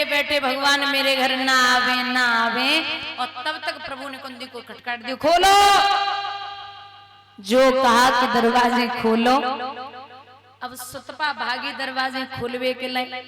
बैठे भगवान मेरे घर ना आवे ना आवे। और तब तक प्रभु ने कुंडी को खटखट दिया, खोलो। जो कहा कि दरवाजे खोलो। अब सुतपा भागी दरवाजे खोलवे के लिए।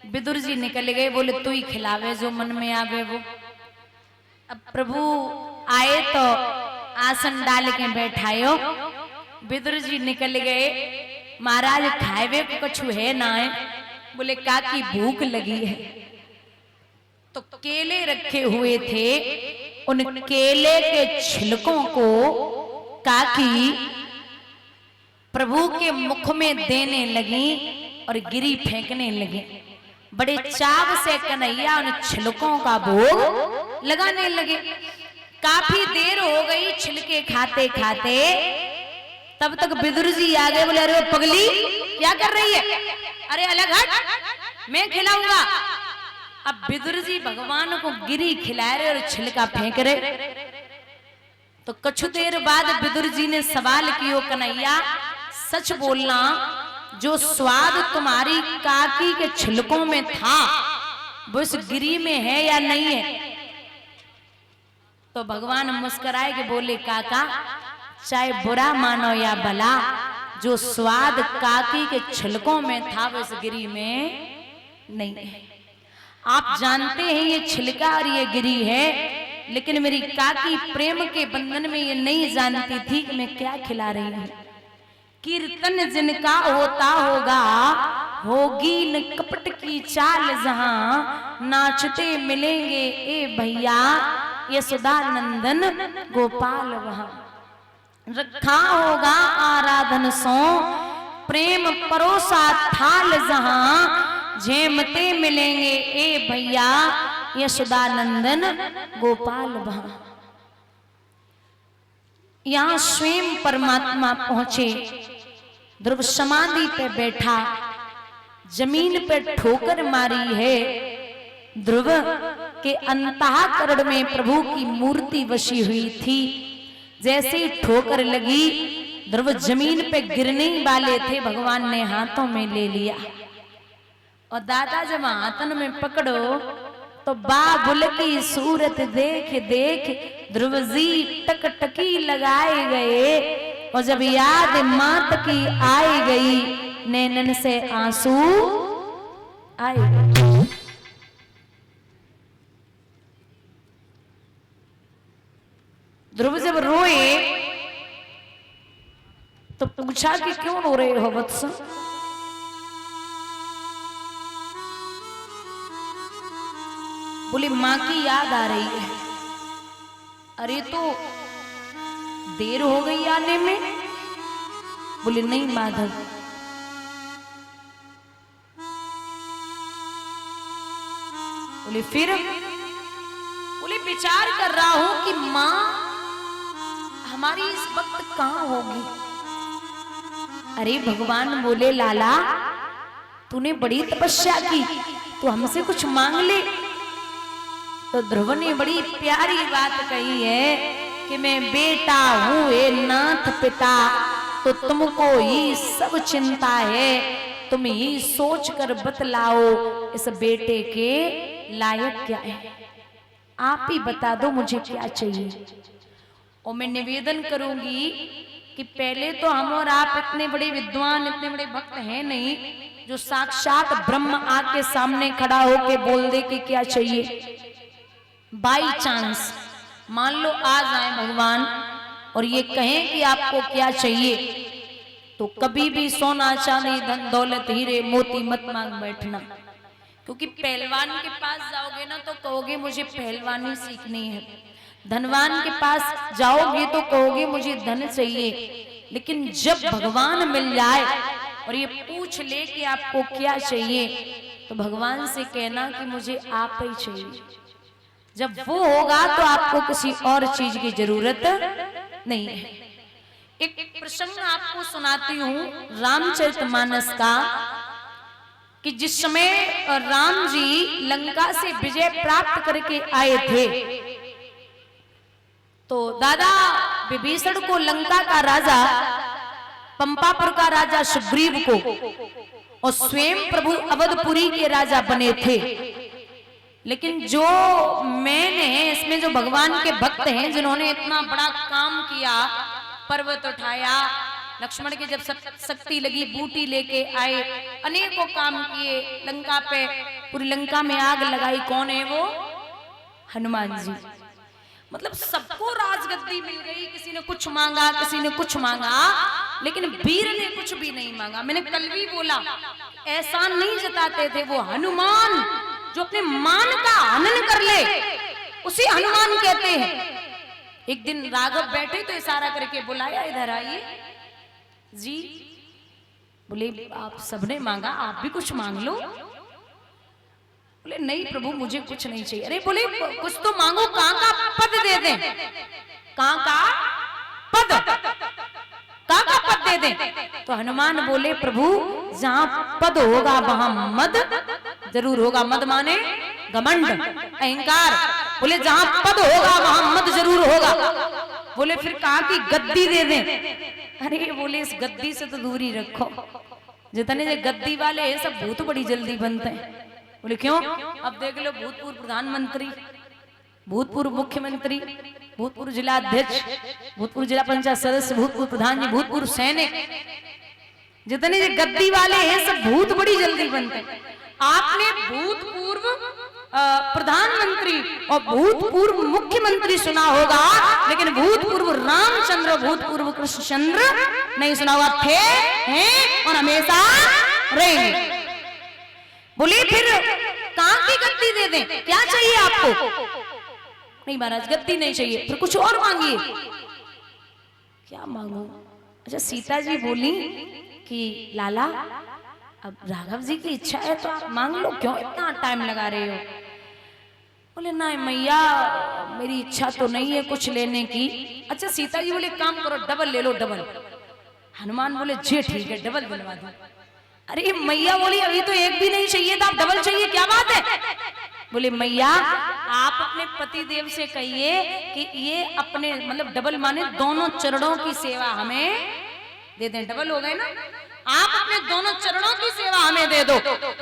विदुर जी निकल गए, बोले तू ही खिलावे जो मन में आवे वो। अब प्रभु आए तो आसन डाल के बैठायो। विदुर जी निकल गए, महाराज खाए को कुछ है ना है। बोले काकी भूख लगी है। तो केले रखे हुए थे, उन केले के छिलकों को काकी प्रभु के मुख में देने लगी और गिरी फेंकने लगी। बड़े चाव से कन्हैया उन छिलकों का भोग लगाने लगे। काफी देर हो गई छिलके खाते खाते। तब तक विदुर जी आ गए, बोले अरे पगली क्या कर रही है? अरे अलग हट, मैं खिलाऊंगा। अब विदुर जी भगवान को गिरी खिला रहे और छिलका फेंक रहे। तो कुछ देर बाद विदुर जी ने सवाल किया, कन्हैया सच बोलना, जो स्वाद तुम्हारी काकी के छिलकों में था वो इस गिरी में है या नहीं है? तो भगवान मुस्कुराए के बोले, काका चाहे बुरा मानो या भला, जो स्वाद काकी के छिलकों में था वो इस गिरी में नहीं है। आप जानते हैं ये छिलका और ये गिरी है, लेकिन मेरी काकी प्रेम के बंधन में ये नहीं जानती थी कि मैं क्या खिला रही हूं। कीर्तन जिनका होता होगा, होगी न कपट की चाल, जहां नाचते मिलेंगे ए भैया यशोदा नंदन गोपाल, वहां रखा होगा आराधन सो प्रेम परोसा थाल, जहां झेमते मिलेंगे ए भैया यशोदा नंदन गोपाल, वहां। यहां स्वयं परमात्मा पहुंचे, ध्रुव समाधि पे बैठा, जमीन पे ठोकर मारी है। ध्रुव के अंतःकरण में प्रभु की मूर्ति बसी हुई थी। जैसे ही ठोकर लगी, ध्रुव जमीन पे गिरने वाले थे, भगवान ने हाथों में ले लिया। और दादा जब हाथन में पकड़ो तो बाबुल की सूरत देख देख ध्रुव जी टकटकी लगाए गए। और जब याद मात की आई गई, नैनन से आंसू आए गए। ध्रुव जब रोए तो पूछा कि क्यों रो रहे हो वत्स? बोले मां की याद आ रही है। अरे तो देर हो गई आने में? बोले नहीं माधव, बोले फिर? बोले विचार कर रहा हूं कि मां हमारी इस वक्त कहां होगी। अरे भगवान बोले लाला तूने बड़ी तपस्या की, तू हमसे कुछ मांग ले। तो ध्रुव ने बड़ी प्यारी बात कही है कि मैं बेटा हूं ए नाथ पिता, तो तुमको ही सब चिंता है, तुम ही सोच कर बतलाओ इस बेटे के लायक क्या है। आप ही बता दो मुझे क्या चाहिए। और मैं निवेदन करूंगी कि पहले तो हम और आप इतने बड़े विद्वान, इतने बड़े भक्त हैं नहीं जो साक्षात ब्रह्म आके सामने खड़ा होके बोल दे कि क्या चाहिए। बाई चांस मान लो आ जाए भगवान और ये कहें कि आपको क्या चाहिए, तो कभी भी सोना चांदी धन दौलत हीरे मोती मत मांग बैठना। क्योंकि पहलवान के पास जाओगे ना तो कहोगे मुझे पहलवानी सीखनी है, धनवान के पास जाओगे तो कहोगे मुझे धन चाहिए। लेकिन जब भगवान मिल जाए और ये पूछ ले कि आपको क्या चाहिए, तो भगवान से कहना कि मुझे आप ही चाहिए। जब वो होगा तो आपको किसी और चीज की जरूरत नहीं है। एक प्रसंग आपको सुनाती हूँ रामचरितमानस का, कि जिस समय राम जी लंका से विजय प्राप्त करके आए थे, तो दादा विभीषण को लंका का राजा, पंपापुर का राजा सुग्रीव को, और स्वयं प्रभु अवधपुरी के राजा बने थे। लेकिन जो मैंने इसमें जो भगवान के भक्त हैं जिन्होंने इतना बड़ा काम किया, पर्वत उठाया, लक्ष्मण के जब शक्ति लगी बूटी लेके आए, अनेकों काम किए, लंका पे पूरी लंका में आग लगाई, कौन है वो? हनुमान जी। मतलब सबको राजगद्दी मिल गई, किसी ने कुछ मांगा, किसी ने कुछ मांगा, लेकिन वीर ने कुछ भी नहीं मांगा। मैंने कल भी बोला, एहसान नहीं जताते थे वो हनुमान, जो अपने मान का हनन कर ले उसे हनुमान कहते हैं। एक दिन राघव बैठे तो इशारा करके बुलाया, इधर आइए जी। बोले आप सबने मांगा, आप भी कुछ मांग लो। बोले नहीं प्रभु मुझे कुछ नहीं चाहिए। अरे बोले कुछ तो मांगो, कहां का पद दे दें, कहां का पद, कहां का पद दे दें। तो हनुमान बोले प्रभु जहां पद होगा वहां मद जरूर होगा। मद माने घमंड, अहंकार। बोले जहां पद होगा वहां मद जरूर होगा। बोले फिर कहा कि गद्दी दे दें। अरे बोले इस गद्दी से तो दूरी रखो, जितने जो गद्दी वाले हैं सब भूत बड़ी जल्दी बनते हैं। बोले क्यों? अब देख लो भूतपूर्व प्रधानमंत्री, भूतपूर्व मुख्यमंत्री, भूतपूर्व जिला अध्यक्ष, भूतपूर्व जिला पंचायत सदस्य, भूतपूर्व प्रधान जी, भूतपूर्व सैनिक, जितने जो गद्दी वाले हैं सब भूत बड़ी जल्दी बनते हैं। आपने भूतपूर्व प्रधानमंत्री और भूतपूर्व मुख्यमंत्री सुना होगा, लेकिन भूतपूर्व रामचंद्र, भूतपूर्व कृष्णचंद्र नहीं सुना होगा। थे, हैं और हमेशा रहेंगे। बोले फिर कहां की गद्दी दे दें, क्या चाहिए आपको? नहीं महाराज गद्दी नहीं चाहिए, फिर कुछ और मांगिए। क्या मांगू? अच्छा सीता जी बोली कि लाला अब राघव जी की इच्छा है तो आप मांग लो, क्यों इतना टाइम लगा रहे हो? बोले नहीं मैया मेरी इच्छा तो नहीं है कुछ लेने की। अच्छा सीता जी बोले काम करो डबल ले लो, डबल। हनुमान बोले जी ठीक है डबल दिलवा दो। अरे मैया बोली अभी तो एक भी नहीं चाहिए था, आप डबल चाहिए, क्या बात है? बोले मैया आप अपने पति देव से कहिए कि ये अपने मतलब डबल माने दोनों चरणों की सेवा हमें दे दें। डबल हो गए ना, आप अपने दोनों चरणों की सेवा हमें दे दो।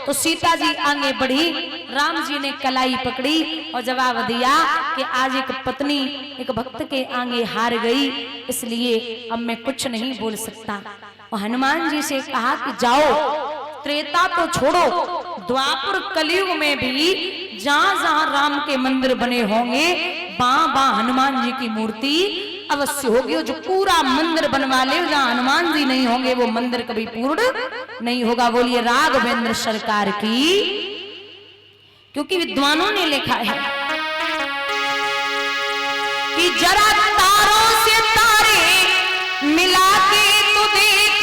तो सीता जी आगे बढ़ी, राम जी ने कलाई पकड़ी और जवाब दिया कि आज एक पत्नी एक भक्त के आगे हार गई, इसलिए अब मैं कुछ नहीं बोल सकता। और हनुमान जी से कहा कि जाओ त्रेता तो छोड़ो, द्वापर कलयुग में भी जहां जहां राम के मंदिर बने होंगे वहां हनुमान जी की मूर्ति अवश्य होगी। जो पूरा मंदिर बनवा ले, जहां हनुमान जी नहीं होंगे वो मंदिर कभी पूर्ण नहीं होगा। बोलिए राघवेंद्र सरकार की। क्योंकि विद्वानों ने लिखा है कि जरा तारों से तारे मिला के तो देख,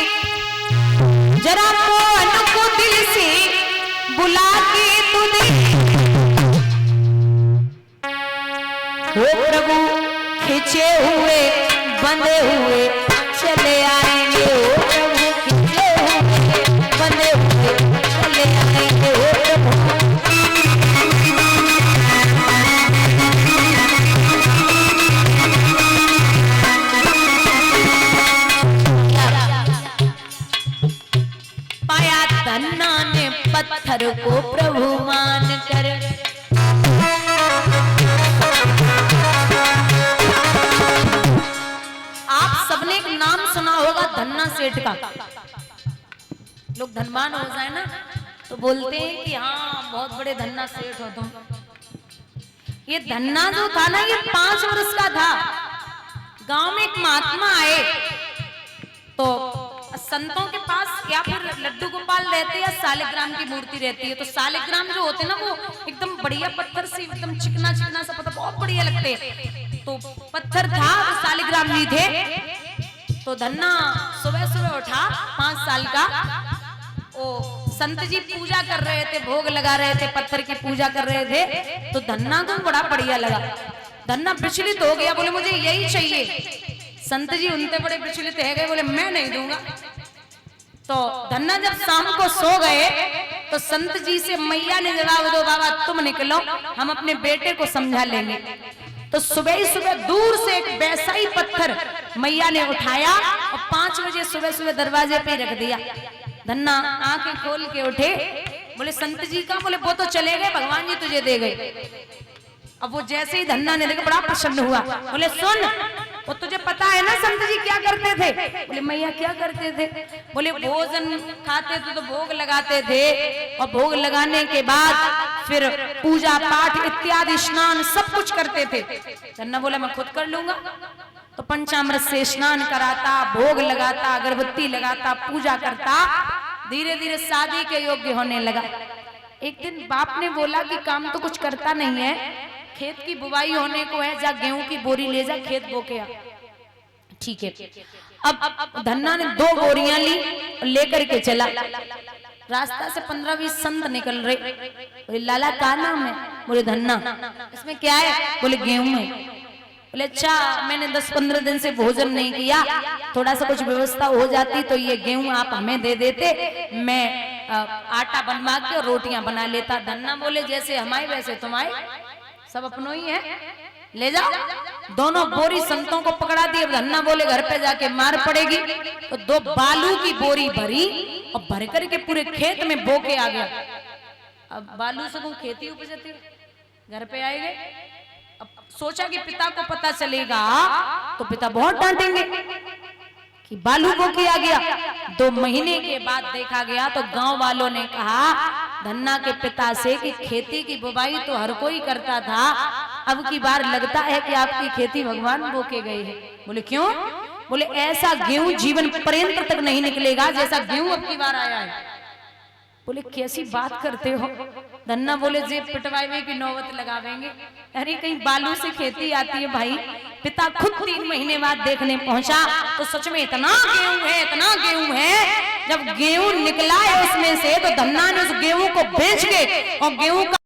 जरा मोहन को दिल से बुला के तो देख, हो प्रभु खिंचे हुए बंधे हुए चले आएंगे, हो प्रभु खिंचे हुए बंधे हुए चले आएंगे, हो प्रभु। पाया धन्ना ने पत्थर को प्रभु मान कर, सबने एक नाम सुना होगा धन्ना सेठ का। लोग धनवान हो जाए ना तो बोलते हैं कि हाँ बहुत बड़े धन्ना सेठ हो तुम। ये धन्ना जो था ना ये 5 वर्ष का था। गांव में एक महात्मा आए तो संतों के पास या फिर लड्डू गोपाल रहते या सालिग्राम की मूर्ति रहती है। तो सालिग्राम जो होते ना वो एकदम बढ़िया पत्थर से एकदम चिकना चिकना सा पत्थर बहुत बढ़िया लगते। तो पत्थर था, वो सालिग्राम नहीं थे। तो धन्ना सुबह सुबह उठा, 5 साल का, ओ संत जी पूजा कर रहे थे, भोग लगा रहे थे, पत्थर की पूजा कर रहे थे। तो धन्ना को बड़ा बढ़िया लगा। धन्ना विचलित हो गया, बोले मुझे यही चाहिए। संत जी उनसे बड़े विचलित है गए, बोले मैं नहीं दूंगा। तो धन्ना जब शाम को सो गए तो संत जी से मैया ने जवाब दो, बाबा तुम निकलो, हम अपने बेटे को समझा लेंगे। तो सुबह ही सुबह दूर से एक वैसा ही पत्थर मैया ने उठाया और 5 बजे सुबह सुबह दरवाजे पे रख दिया। धन्ना आंखें खोल के उठे, बोले संत जी का? बोले वो तो चले गए, भगवान जी तुझे दे गए। अब वो जैसे ही धन्ना ने देखा बड़ा प्रसन्न हुआ, बोले सुन, वो तुझे पता है ना संत जी क्या करते थे? बोले मैया क्या करते थे? बोले भोजन खाते थे तो भोग लगाते थे, और भोग लगाने के बाद फिर पूजा पाठ इत्यादि स्नान सब कुछ करते थे। धन्ना बोला मैं खुद कर लूंगा। तो पंचामृत से स्नान कराता, भोग लगाता, अगरबत्ती लगाता, पूजा करता, धीरे धीरे शादी के योग्य होने लगा। एक दिन बाप ने बोला कि काम तो कुछ करता नहीं है, खेत की बुवाई होने को है, जा गेहूं की बोरी ले जा, खेत बो के आ। ठीक है। अब धन्ना ने 2 बोरियां ली और लेकर के चला। रास्ता से 15-20 संत निकल रहे। बोले लाला का नाम है? बोले धन्ना। इसमें क्या है? बोले गेहूं है। बोले अच्छा, मैंने 10-15 दिन से भोजन नहीं किया, थोड़ा सा कुछ व्यवस्था हो जाती तो ये गेहूं आप हमें दे देते, मैं आटा बनवा के रोटियां बना लेता। धन्ना बोले जैसे हमारे वैसे तुम्हारे, सब अपनों ही है, ले जाओ। दोनों बोरी संतों को पकड़ा दी। अब धन्ना बोले घर पे जाके मार पड़ेगी। तो 2 बालू की बोरी भरी और भर करके पूरे खेत में बो के आ गया। अब बालू से तुम खेती उपजती, घर पे आए गए। अब सोचा कि पिता को पता चलेगा तो पिता बहुत डांटेंगे कि बालू को किया गया। 2 महीने के बाद देखा गया तो गांव वालों ने कहा धन्ना के पिता से कि खेती की बुवाई तो हर कोई करता था, अब की बार लगता है कि आपकी खेती भगवान बो के गए हैं। बोले क्यों? बोले ऐसा गेहूं जीवन पर्यंत तक नहीं निकलेगा जैसा गेहूं अब की बार आया है। बोले कैसी बात करते हो? धन्ना बोले जेब पिटवाए की नौबत लगावेंगे। अरे कहीं बालू से खेती आती है भाई। पिता खुद 3 महीने बाद देखने पहुंचा तो सच में इतना गेहूं है, इतना गेहूं है। जब गेहूं निकला है उसमें से तो धन्ना ने उस गेहूं को बेच के और गेहूं का